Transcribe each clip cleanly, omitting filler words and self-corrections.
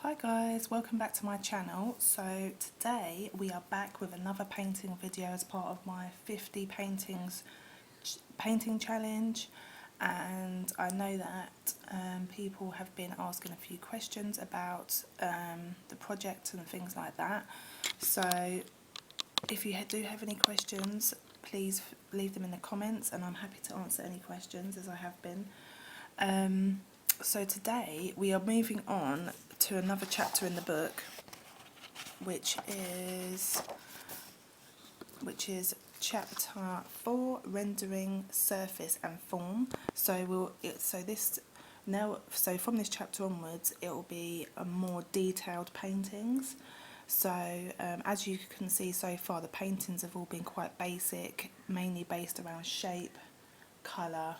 Hi guys, welcome back to my channel. So today we are back with another painting video as part of my 50 paintings painting challenge, and I know that people have been asking a few questions about the project and things like that. So if you do have any questions, please leave them in the comments and I'm happy to answer any questions, as I have been. So today we are moving on to another chapter in the book, which is chapter 4, rendering surface and form. So from this chapter onwards it will be a more detailed paintings. So as you can see so far, the paintings have all been quite basic, mainly based around shape, colour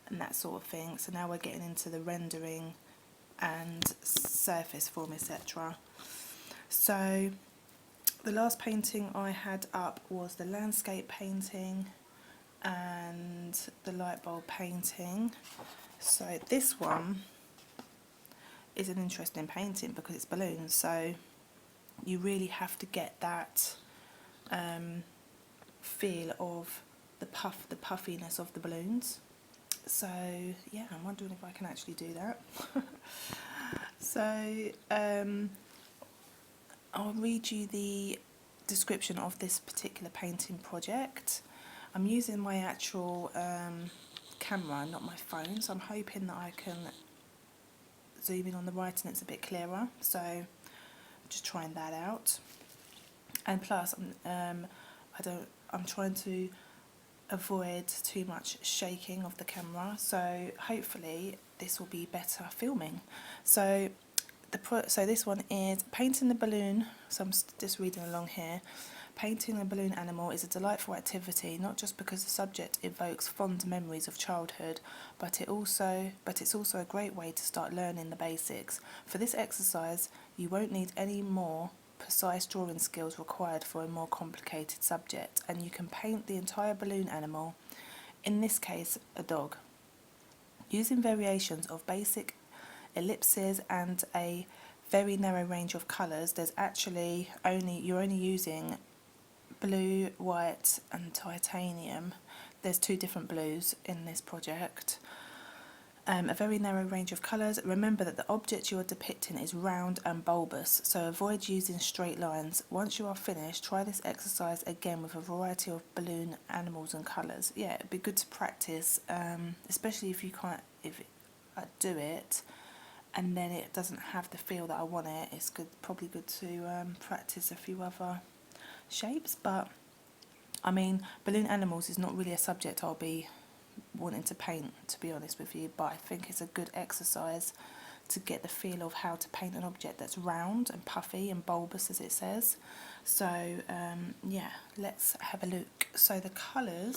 and that sort of thing. So now we're getting into the rendering and surface form, etc. So the last painting I had up was the landscape painting and the light bulb painting. So this one is an interesting painting because it's balloons, so you really have to get that feel of the puffiness of the balloons. So yeah, I'm wondering if I can actually do that. So I'll read you the description of this particular painting project. I'm using my actual camera, not my phone, so I'm hoping that I can zoom in on the writing, it's a bit clearer. So just trying that out. And plus I'm trying to avoid too much shaking of the camera, so hopefully this will be better filming. So this one is painting the balloon. So I'm just reading along here. Painting a balloon animal is a delightful activity, not just because the subject evokes fond memories of childhood, but it's also a great way to start learning the basics. For this exercise, you won't need any more precise drawing skills required for a more complicated subject, and you can paint the entire balloon animal, in this case a dog, using variations of basic ellipses and a very narrow range of colours. You're only using blue, white and titanium. There's 2 different blues in this project. A very narrow range of colours. Remember that the object you are depicting is round and bulbous, so avoid using straight lines. Once you are finished, try this exercise again with a variety of balloon animals and colours. Yeah, it'd be good to practice, especially if I do it and then it doesn't have the feel that I want it. It's probably good to practice a few other shapes. But I mean, balloon animals is not really a subject I'll be wanting to paint, to be honest with you, but I think it's a good exercise to get the feel of how to paint an object that's round and puffy and bulbous, as it says. So yeah, let's have a look. So the colour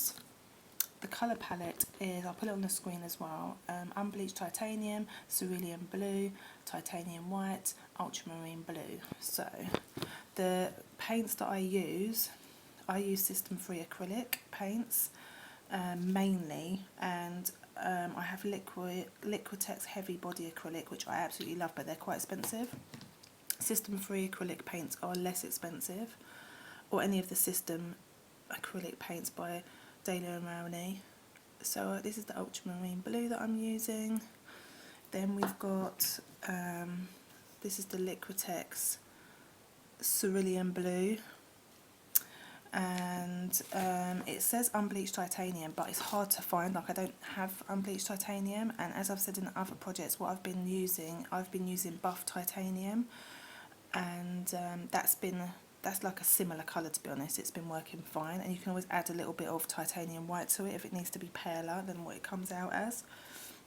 palette is, I'll put it on the screen as well, unbleached titanium, cerulean blue, titanium white, ultramarine blue. So the paints that I use System 3 acrylic paints mainly, and I have Liquitex heavy body acrylic, which I absolutely love, but they're quite expensive. System 3 acrylic paints are less expensive, or any of the System acrylic paints by Daler & Rowney. So this is the ultramarine blue that I'm using. Then we've got this is the Liquitex cerulean blue, and it says unbleached titanium, but it's hard to find. Like, I don't have unbleached titanium, and as I've said in other projects, what I've been using buff titanium, and that's like a similar colour, to be honest. It's been working fine, and you can always add a little bit of titanium white to it if it needs to be paler than what it comes out as,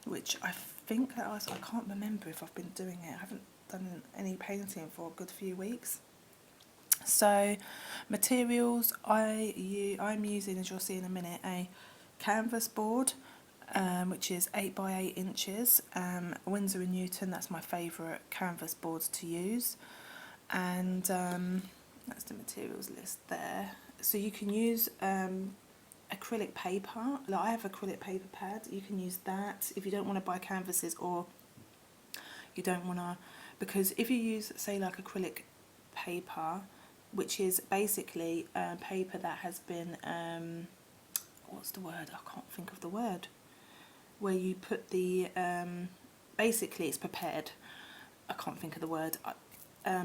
which I think that I can't remember if I've been doing it. I haven't done any painting for a good few weeks. So materials, I'm using, as you'll see in a minute, a canvas board, which is 8 by 8 inches, Winsor & Newton. That's my favourite canvas boards to use, and that's the materials list there. So you can use acrylic paper. Like, I have acrylic paper pad. You can use that if you don't want to buy canvases, or you don't want to because if you use, say, like acrylic paper, which is basically paper that has been, what's the word? I can't think of the word. Where you put the, basically it's prepared. I can't think of the word.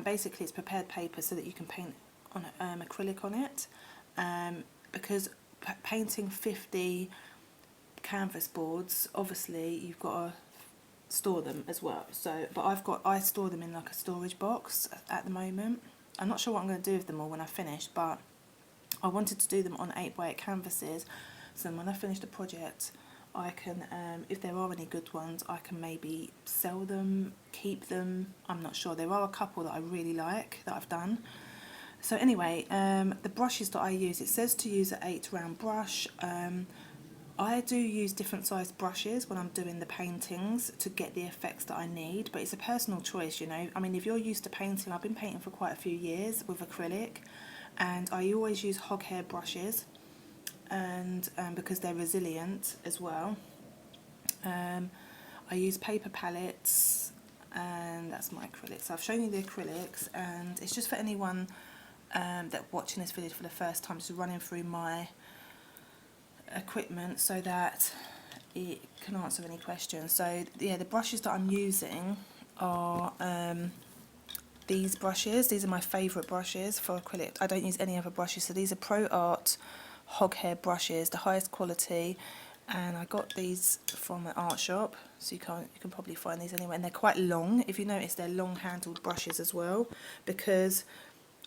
Basically it's prepared paper so that you can paint on acrylic on it. Because painting 50 canvas boards, obviously you've got to store them as well. So, but I store them in like a storage box at the moment. I'm not sure what I'm going to do with them all when I finish, but I wanted to do them on 8x8 canvases, so when I finish the project I can, if there are any good ones, I can maybe sell them, keep them, I'm not sure. There are a couple that I really like that I've done. So anyway, the brushes that I use, it says to use an 8 round brush. I do use different sized brushes when I'm doing the paintings to get the effects that I need, but it's a personal choice, you know. I mean, if you're used to painting, I've been painting for quite a few years with acrylic, and I always use hog hair brushes, and because they're resilient as well. I use paper palettes, and that's my acrylics. So I've shown you the acrylics, and it's just for anyone that watching this video for the first time, just running through my equipment so that it can answer any questions. So yeah, the brushes that I'm using are these brushes. These are my favourite brushes for acrylic. I don't use any other brushes, so these are Pro Art hog hair brushes, the highest quality, and I got these from an art shop, so you can probably find these anywhere, and they're quite long. If you notice, they're long handled brushes as well, because,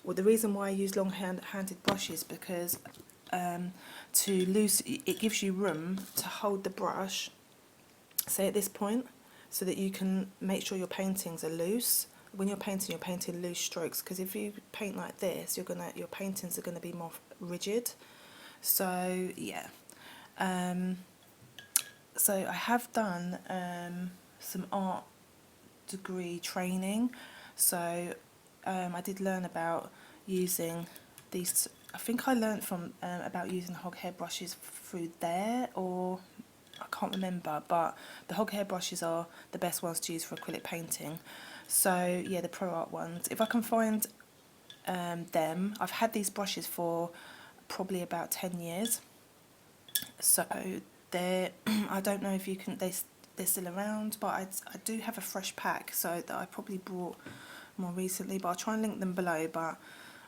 well, the reason why I use long handed brushes, because it gives you room to hold the brush, say at this point, so that you can make sure your paintings are loose. When you're painting loose strokes, because if you paint like this, your paintings are gonna be more rigid. So yeah, so I have done some art degree training, so I did learn about using these. I think I learned from about using hog hair brushes through there, or I can't remember, but the hog hair brushes are the best ones to use for acrylic painting. So yeah, the Pro Art ones, if I can find them. I've had these brushes for probably about 10 years, so they're I don't know if you can, they're still around, but I do have a fresh pack, so that I probably bought more recently, but I'll try and link them below. But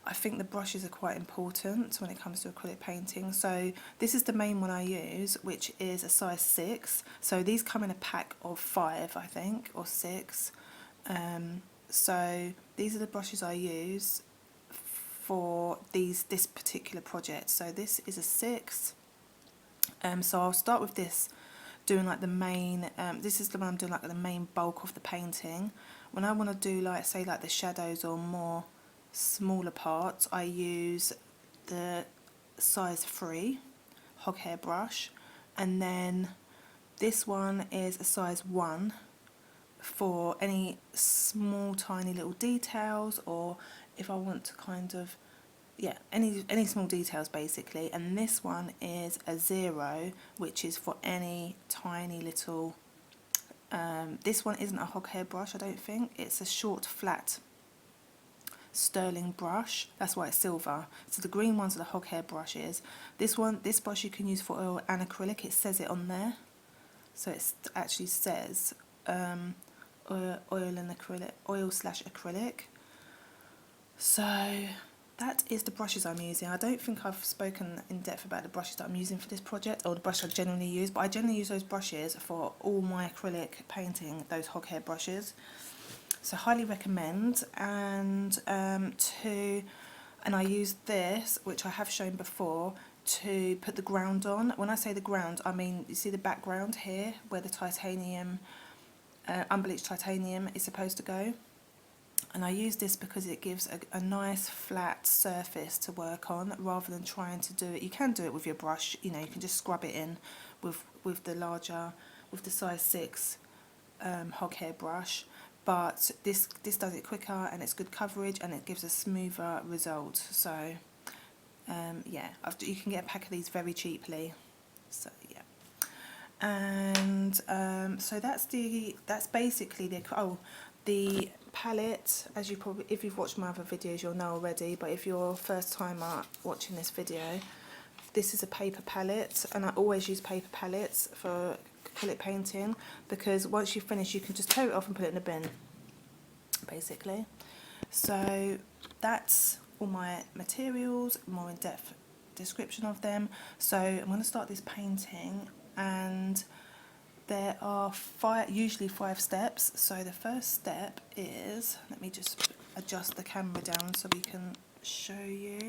I think the brushes are quite important when it comes to acrylic painting. So this is the main one I use, which is a size 6. So these come in a pack of 5, I think, or 6. So these are the brushes I use for this particular project. So this is a 6. So I'll start with this, doing like the main, this is the one I'm doing like the main bulk of the painting. When I want to do like, say, like the shadows or more smaller parts, I use the size 3 hog hair brush, and then this one is a size 1 for any small tiny little details, or if I want to kind of, yeah, any small details basically. And this one is a 0, which is for any tiny little, this one isn't a hog hair brush, I don't think. It's a short flat sterling brush, that's why it's silver. So the green ones are the hog hair brushes. This brush you can use for oil and acrylic, it says it on there. So it actually says oil/acrylic. So that is the brushes I'm using. I don't think I've spoken in depth about the brushes that I'm using for this project, or the brush I generally use, but I generally use those brushes for all my acrylic painting, those hog hair brushes. So highly recommend. And I use this, which I have shown before, to put the ground on. When I say the ground, I mean, you see the background here where the titanium, unbleached titanium is supposed to go. And I use this because it gives a nice flat surface to work on, rather than trying to do it. You can do it with your brush, you know, you can just scrub it in with the size 6 hog hair brush. But this does it quicker, and it's good coverage, and it gives a smoother result. So yeah, you can get a pack of these very cheaply. So yeah, and so that's basically the palette, as you probably, if you've watched my other videos, you'll know already, but if you're a first timer watching this video, this is a paper palette, and I always use paper palettes for acrylic painting, because once you finish you can just tear it off and put it in the bin, basically. So that's all my materials, more in-depth description of them. So I'm going to start this painting, and there are usually five steps. So the first step is, let me just adjust the camera down so we can show you.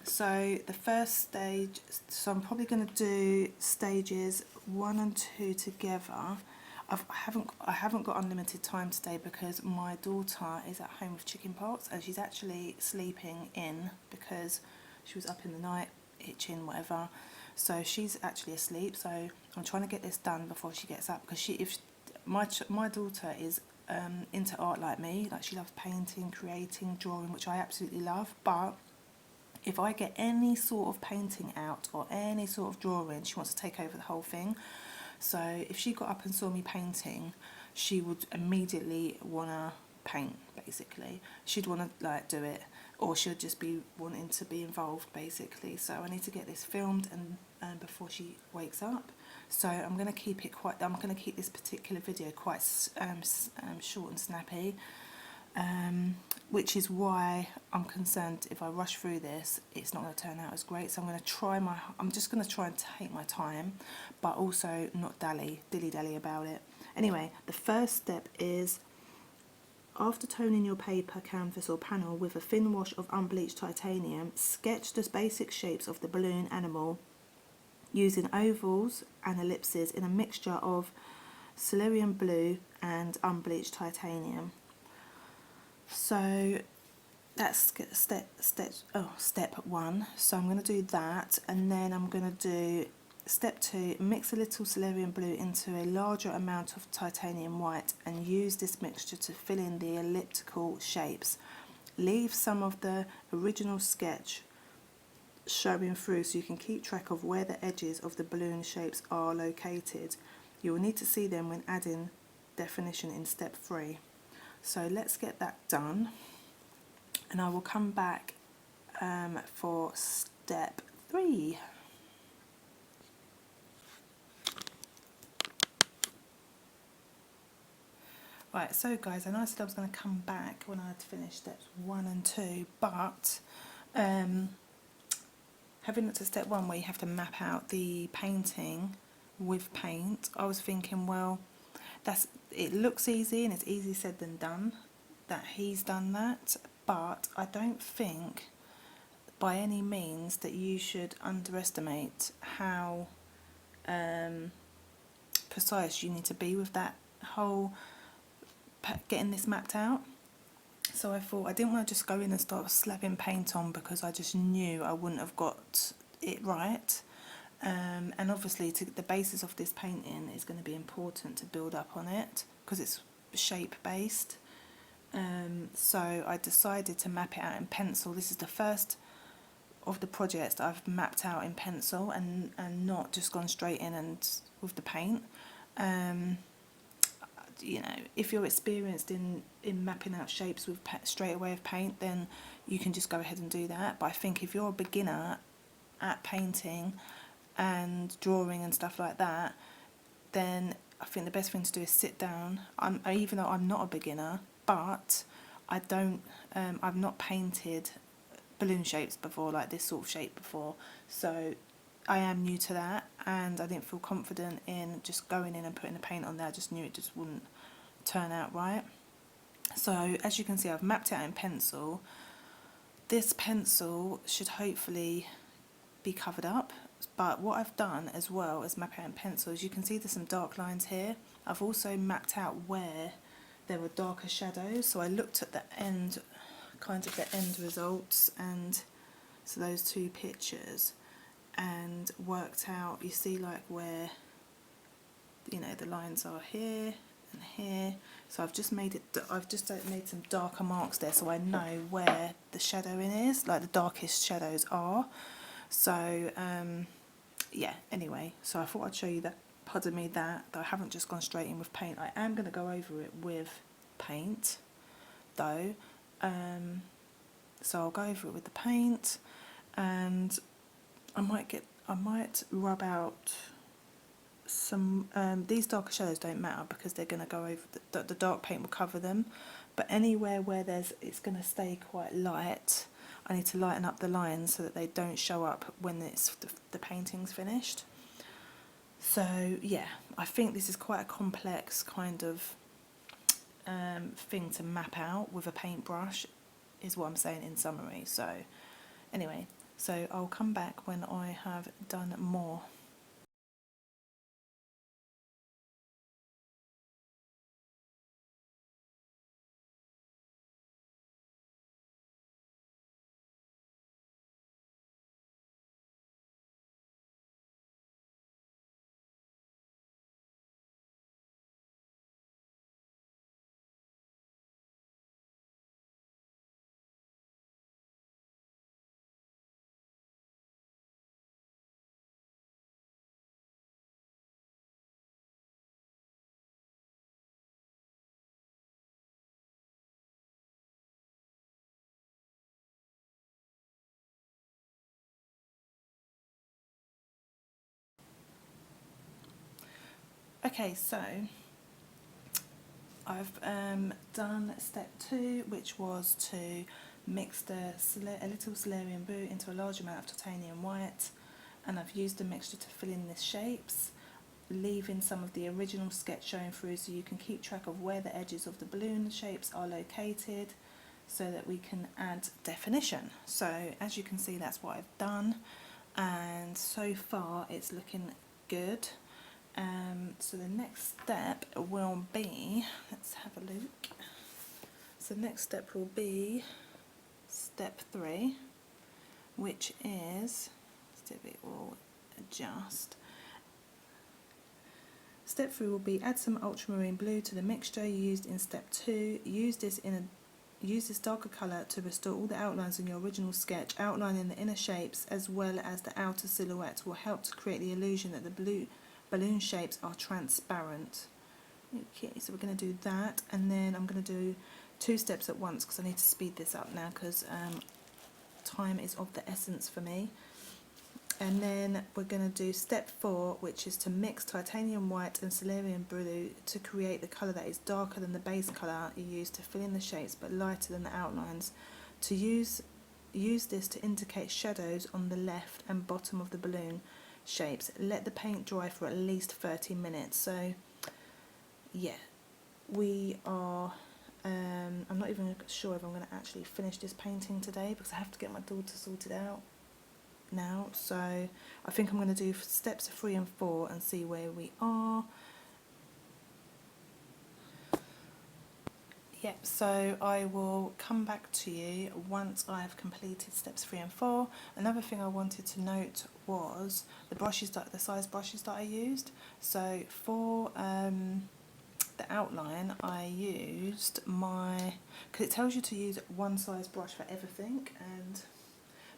So the first stage, so I'm probably going to do stages 1 and 2 together. I haven't got unlimited time today because my daughter is at home with chickenpox, and she's actually sleeping in because she was up in the night itching, whatever. So she's actually asleep. So I'm trying to get this done before she gets up, because my daughter is into art like me. Like, she loves painting, creating, drawing, which I absolutely love. But if I get any sort of painting out or any sort of drawing, she wants to take over the whole thing. So if she got up and saw me painting, she would immediately want to paint, basically. She'd want to like do it, or she'd just be wanting to be involved, basically. So I need to get this filmed and before she wakes up. So I'm going to keep this particular video quite short and snappy. Which is why I'm concerned if I rush through this, it's not going to turn out as great. So I'm just going to try and take my time, but also not dilly-dally about it. Anyway, the first step is, after toning your paper, canvas or panel with a thin wash of unbleached titanium, sketch the basic shapes of the balloon animal using ovals and ellipses in a mixture of cerulean blue and unbleached titanium. So that's step 1. So I'm going to do that, and then I'm going to do step 2, mix a little cerulean blue into a larger amount of titanium white and use this mixture to fill in the elliptical shapes. Leave some of the original sketch showing through so you can keep track of where the edges of the balloon shapes are located. You will need to see them when adding definition in step 3. So let's get that done, and I will come back for step 3. Right, so guys, I know I said I was going to come back when I had finished steps 1 and 2, but having looked at step 1 where you have to map out the painting with paint, I was thinking, well, it looks easy and it's easier said than done that he's done that, but I don't think by any means that you should underestimate how precise you need to be with that whole getting this mapped out. So I thought I didn't want to just go in and start slapping paint on, because I just knew I wouldn't have got it right. And obviously the basis of this painting is going to be important to build up on it, because it's shape based. So I decided to map it out in pencil. This is the first of the projects that I've mapped out in pencil and not just gone straight in and with the paint. You know, if you're experienced in mapping out shapes with straight away with paint, then you can just go ahead and do that. But I think if you're a beginner at painting and drawing and stuff like that, then I think the best thing to do is sit down. Even though I'm not a beginner, but I've not painted balloon shapes before, like this sort of shape before, so I am new to that, and I didn't feel confident in just going in and putting the paint on there. I just knew it just wouldn't turn out right. So as you can see, I've mapped it out in pencil. This pencil should hopefully be covered up, but what I've done as well as map out in pencil, as you can see, there's some dark lines here. I've also mapped out where there were darker shadows, so I looked at the end, kind of the end results, and so those two pictures, and worked out, you see, like where, you know, the lines are here and here. So I've just made some darker marks there, so I know where the shadowing is, like the darkest shadows are. So yeah, anyway, so I thought I'd show you that, pardon me, that I haven't just gone straight in with paint. I am going to go over it with paint though, so I'll go over it with the paint, and I might rub out some, these darker shadows don't matter because they're going to go over, the dark paint will cover them, but anywhere where it's going to stay quite light, I need to lighten up the lines so that they don't show up when the painting's finished. So yeah, I think this is quite a complex kind of thing to map out with a paintbrush, is what I'm saying in summary. So anyway, so I'll come back when I have done more. Okay, so I've done step 2, which was to mix a little Solarian blue into a large amount of titanium white, and I've used the mixture to fill in the shapes, leaving some of the original sketch showing through so you can keep track of where the edges of the balloon shapes are located so that we can add definition. So as you can see, that's what I've done, and so far it's looking good. So the next step will be, let's have a look. So the next step will be step 3, which is, it will adjust. Step 3 will be add some ultramarine blue to the mixture you used in step 2. Use this darker colour to restore all the outlines in your original sketch. Outlining the inner shapes as well as the outer silhouettes will help to create the illusion that the balloon shapes are transparent. Okay, so we're going to do that, and then I'm going to do 2 steps at once because I need to speed this up now because time is of the essence for me. And then we're going to do step 4, which is to mix titanium white and Solarian blue to create the colour that is darker than the base colour you use to fill in the shapes but lighter than the outlines. To use this to indicate shadows on the left and bottom of the balloon shapes. Let the paint dry for at least 30 minutes. So yeah, we are, I'm not even sure if I'm going to actually finish this painting today because I have to get my daughter sorted out now. So I think I'm going to do steps 3 and 4 and see where we are. Yep, so I will come back to you once I've completed steps 3 and 4. Another thing I wanted to note was the size brushes that I used. So for the outline, I used because it tells you to use one size brush for everything, and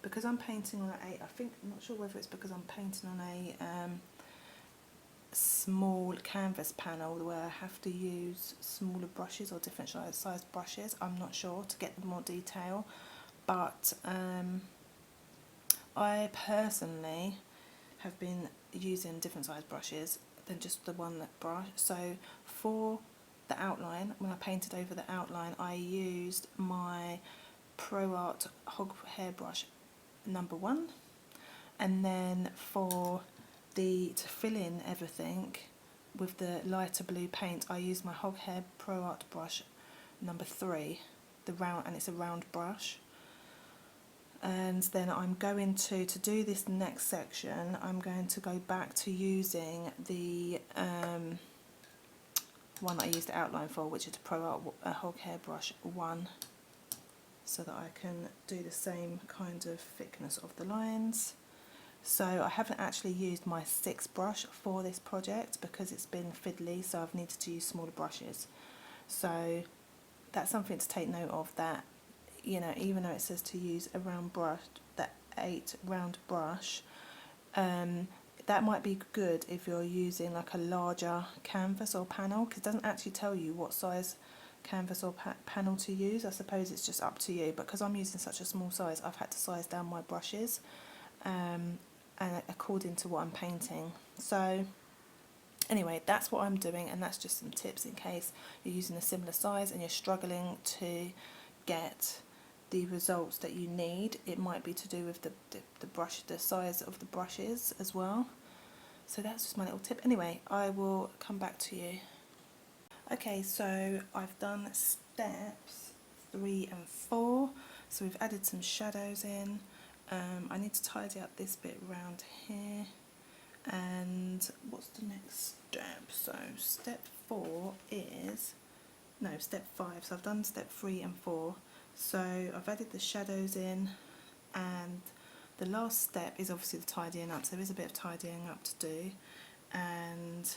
because I'm painting on I'm not sure whether it's because I'm painting on a small canvas panel where I have to use smaller brushes or different size brushes. I'm not sure to get more detail, but I personally have been using different size brushes than just the one brush. So for the outline, when I painted over the outline, I used my Pro Art Hog hairbrush number 1, and then for to fill in everything with the lighter blue paint, I used my Hog Hair Pro Art brush number 3, and it's a round brush. And then I'm going to do this next section, I'm going to go back to using the one that I used the outline for, which is the Pro Art Hog Hair Brush 1, so that I can do the same kind of thickness of the lines. So I haven't actually used my 6 brush for this project because it's been fiddly, so I've needed to use smaller brushes. So that's something to take note of, that, you know, even though it says to use a round brush, that 8 round brush, that might be good if you're using like a larger canvas or panel, because it doesn't actually tell you what size canvas or panel to use. I suppose it's just up to you, but because I'm using such a small size, I've had to size down my brushes and according to what I'm painting. So anyway, that's what I'm doing, and that's just some tips in case you're using a similar size and you're struggling to get the results that you need. It might be to do with the brush, the size of the brushes as well. So that's just my little tip. Anyway, I will come back to you. Okay, so I've done steps 3 and 4. So we've added some shadows in. I need to tidy up this bit around here. And what's the next step? So step 4 is, no, step 5. So I've done step 3 and 4. So I've added the shadows in, and the last step is obviously the tidying up. So there is a bit of tidying up to do. And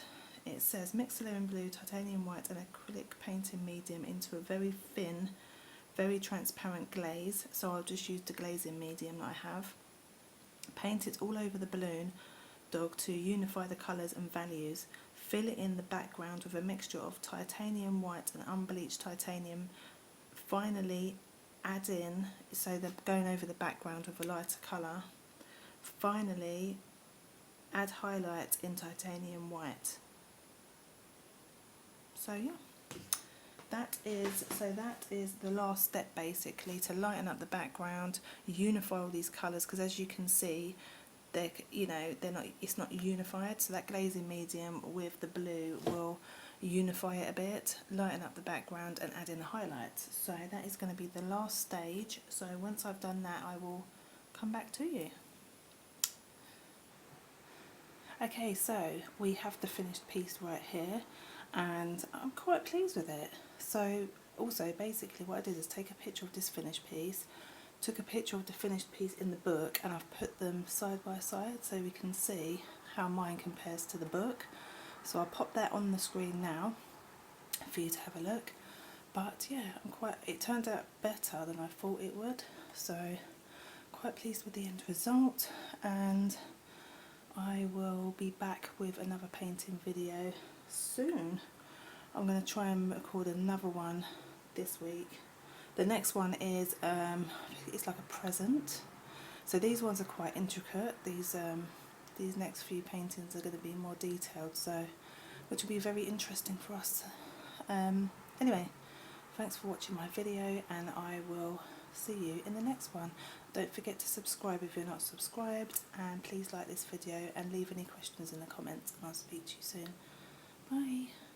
it says mix cerulean blue, titanium white and acrylic painting medium into a very thin, very transparent glaze. So I'll just use the glazing medium that I have. Paint it all over the balloon dog to unify the colours and values. Fill it in the background with a mixture of titanium white and unbleached titanium. Finally add in, so they're going over the background with a lighter colour. Finally add highlight in titanium white. So yeah, that is the last step, basically, to lighten up the background, unify all these colours, because as you can see, it's not unified. So that glazing medium with the blue will unify it a bit, lighten up the background and add in the highlights. So that is going to be the last stage. So once I've done that, I will come back to you. Okay, so we have the finished piece right here, and I'm quite pleased with it. So also, basically what I did is take a picture of this finished piece, took a picture of the finished piece in the book, and I've put them side by side so we can see how mine compares to the book. So I'll pop that on the screen now for you to have a look. But yeah, it turned out better than I thought it would, so quite pleased with the end result, and I will be back with another painting video soon. I'm going to try and record another one this week. The next one is it's like a present. So these ones are quite intricate. These next few paintings are going to be more detailed, so which will be very interesting for us. Anyway, thanks for watching my video, and I will see you in the next one. Don't forget to subscribe if you're not subscribed, and please like this video and leave any questions in the comments, and I'll speak to you soon. Bye.